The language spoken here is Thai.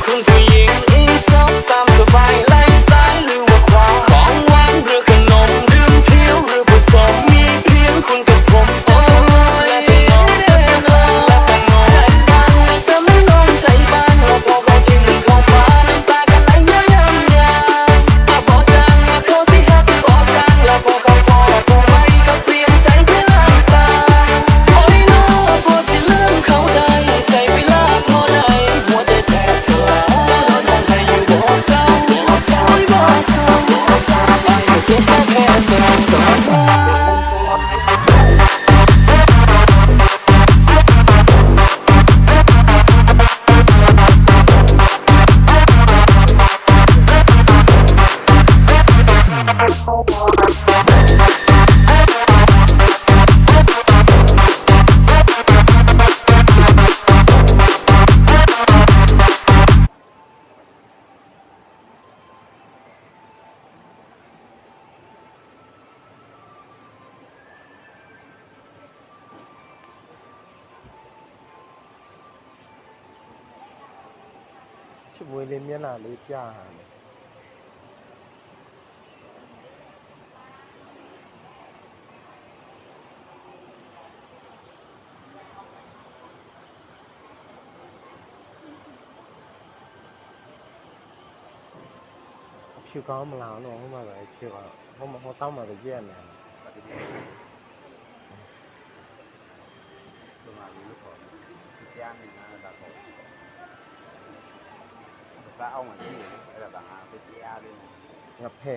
คุณผู้หญิงอีสอบตามสบายไล่ซ้ายหรือว่าขวาของหวานหรือขนมดื่มเพียวหรือผสมมีเพียงคุณกับผมโอ้ยและแต่น้องและแต่น้องจะไม่ลงใจบ้านเราพอเราทิ้งเข้ามาน้ำตากันไหลเยอะๆบอกจังเขาสิฮักบอกจังแล้วพอเขาพอไม่ก็เปลี่ยนใจเพื่อล้างตาโอ้ยน้องพอสิลืมเขาได้ใส่เวลาพอได้หัวใจแทบสลายมองให้อยู่บ่เศร้าบ่เศร้าบ่เศร้าไปเจ็บแค่ตรงต่อมา ချစ်မွေးလေးမျက်နှာလေးပြဟန်ဖြူကောင်းမလားတော့ဟိုမှာပဲဖြူကောင်းဟိုတောင်းမှာပဲကြည့်ရမယ်ဒီမှာလို့ခေါ်ပြန်နေတာတော့စားအောင်မရှိဘူးအဲ့ဒါကငါပဲကြားရတယ်ငါဖဲ